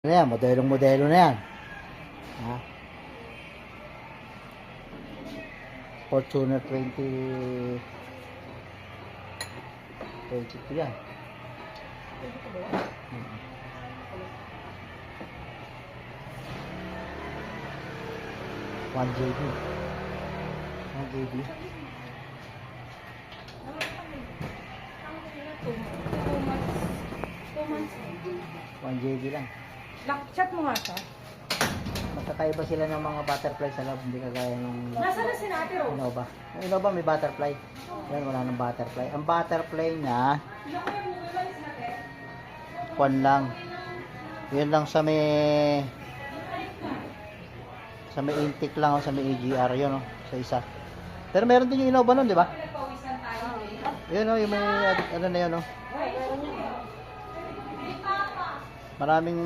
Ano yan, modelong-modelo na yan. Ha? Fortuner 22 yan. One JB. 1 JB lang. Chat mo nga siya. Magkakaiba sila ng mga butterfly sa loob, hindi kagaya ng Nasaan na si Ate Rose? Innova. Yung Innova may butterfly. Yan, wala ng butterfly. Ang butterfly niya, kwan lang. Yun lang sa may intake lang o sa may AGR yun, sa isa. Pero meron din yung Innova nun, di ba? Yun o, yung may ano na yun o. Maraming